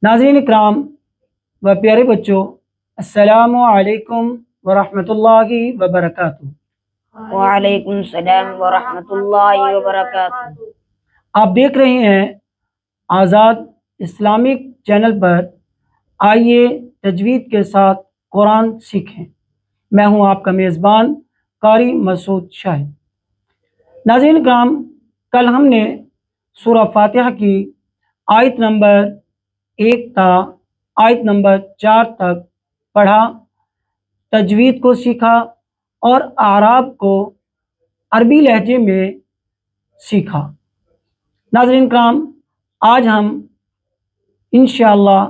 नाज़रीन इकराम व प्यारे बच्चों, अस्सलामु अलैकुम व रहमतुल्लाहि व बरकातुहू। वालेकुम सलाम व रहमतुल्लाहि व बरकातुहू। आप देख रहे हैं आज़ाद इस्लामिक चैनल पर। आइए तजवीद के साथ कुरान सीखें। मैं हूं आपका मेज़बान कारी मसूद शाहिद। नाज़रीन इकराम, कल हमने सूरह फातिहा की आयत नंबर 1 था आयत नंबर 4 तक पढ़ा, तजवीद को सीखा और आराब को अरबी लहजे में सीखा। नाज़रीन कराम, आज हम इंशाअल्लाह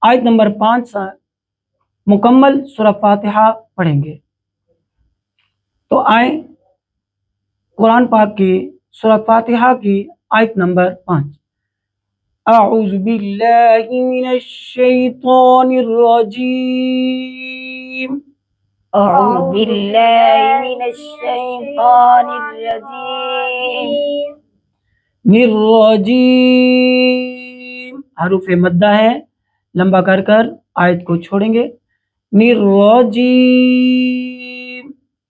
आयत नंबर 5 से मुकम्मल सूरह फातिहा पढ़ेंगे। तो आए कुरान पाक की सूरह फातिहा की आयत नंबर 5। अऊज़ु बिल्लाहि मिनश शैतानिर रजीम। अऊज़ु बिल्लाहि मिनश शैतानिर रजीम। निर्रजीम हरूफ मद्दा है, लंबा कर कर आयत को छोड़ेंगे। निर्रजीम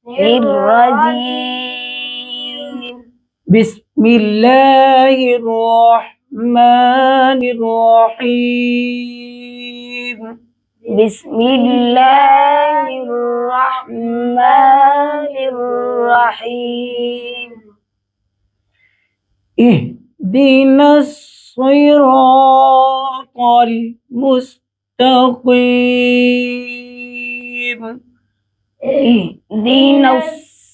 निर्रजीम। बिस्मिल्लाहिर्रहमानिर्रहीम। बिस्मिल्लाहिर्रहमानिर्रहीम। इहदिनस सिरातल मुस्तकीम। इहदिनस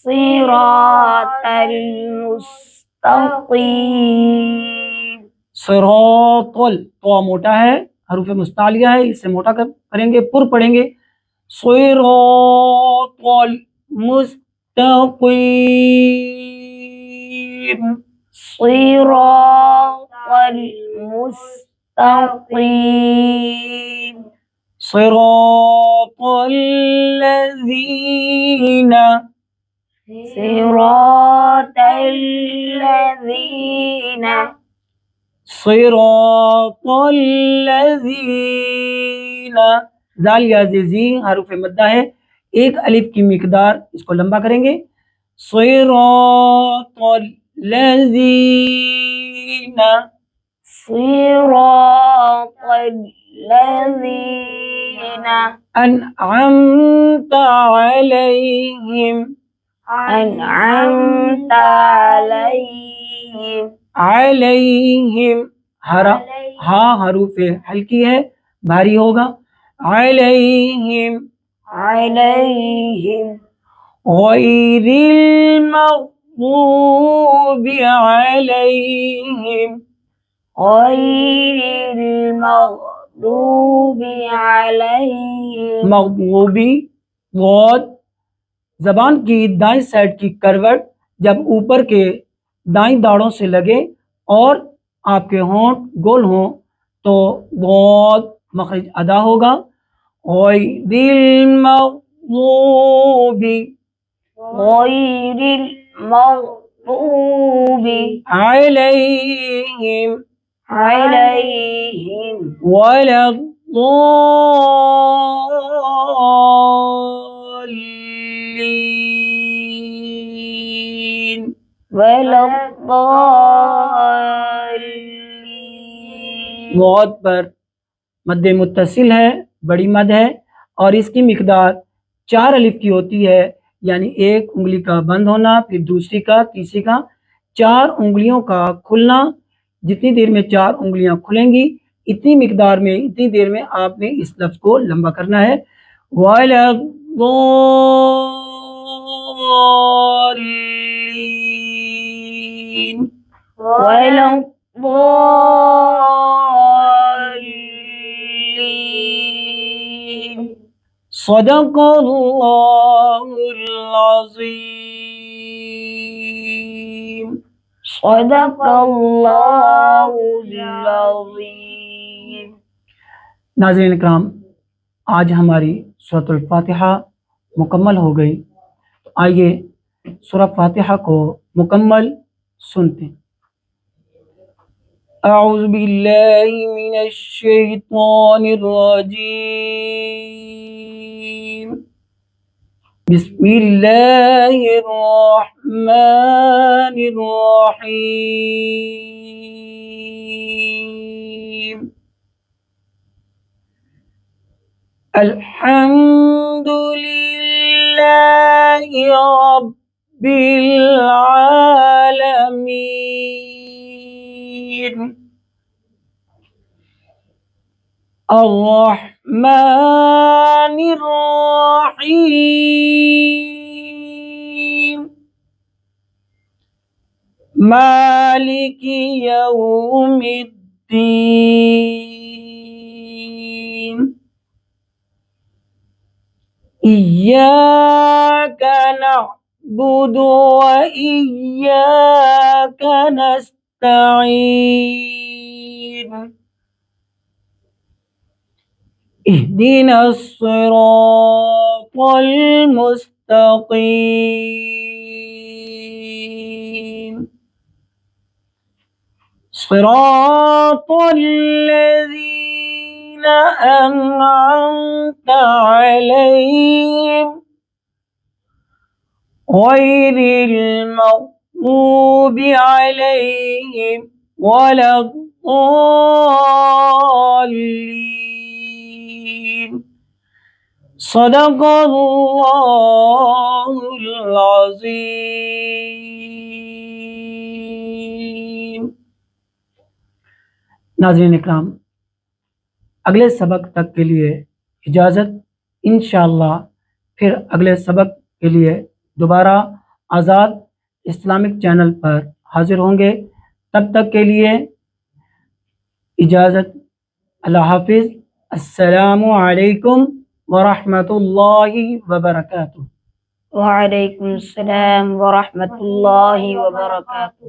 सिरातल मुस्तकीम। सिरातल तो मोटा है, हरूफ मुस्तालिया है, इसे मोटा करेंगे, पुर पढ़ेंगे। सिरातल मुस्तकीम। सिरातल मुस्तकीम। सिरातल लज़ीना। सिरातल लज़ीना। सिरातल लज़ीना। जाल या जी हरूफ मद्दा है, एक अलिफ की मिकदार, इसको लंबा करेंगे। सिरातल लज़ीना। सिरातल लज़ीना अनअमता अलैहिम। अनअमता अलैहिम। अलैहिम हा हरूफ हल्की है, भारी होगा। अलैहिम अलैहिम। गैरिल मग़दूबि अलैहिम। गैरिल मग़दूबि अलैहिम। मग़दूबी गौद जबान की दाईं साइड की करवट जब ऊपर के दाईं दाढ़ों से लगे और आपके होंठ गोल हों तो गौद मखरज अदा होगा। गैरिल मग़दूबि गैरिल मग़दूबि अलैहिम अलैहिम वलद्दाल्लीन। वलद्दाल्लीन। गौद पर मद्दे मुत्तसिल है, बड़ी मद है और इसकी मिकदार 4 अलिफ की होती है, यानी एक उंगली का बंद होना, फिर दूसरी का, तीसरी का, 4 उंगलियों का खुलना। जितनी देर में 4 उंगलियां खुलेंगी, इतनी मिकदार में, इतनी देर में आपने इस लफ्ज़ को लंबा करना है। वलद्दाल्लीन। वलद्दाल्लीन। सदक़ल्लाहुल अज़ीम। सदक़ल्लाहुल अज़ीम। नाज़रीन इकराम, आज हमारी सूरह फातिहा मुकम्मल हो गई। तो आइए सूरह फातिहा को मुकम्मल सुनते हैं। أعوذ बिल्लाहि मिनश शैतानिर रजीम बिस्मिल्लाहिर रहमानिर रहीम अल्हम्दुलिल्लाहि रब्बिल आलमीन अर्रहमानिर रहीम मालिकी यौमिद्दीन इय्याका नअबुदु व इय्याका नस्तईन इहदिनस सिरातल मुस्तकीम सिरातल लज़ीना अनअमता अलैहिम गैरिल मग़्दूबि अलैहिम वलद्दॉल्लीन सदक़ल्लाहुल अज़ीम। नाज़रीन इकराम, अगले सबक तक के लिए इजाज़त। इंशाअल्लाह फिर अगले सबक के लिए दोबारा आज़ाद इस्लामिक चैनल पर हाजिर होंगे। तब तक के लिए इजाज़त। अल्लाह हाफिज़। अस्सलामु अलैकुम वरहमतुल्लाहि वबरकातुहू। वालेकुम सलाम व रहमतुल्लाहि व बरकातुहू।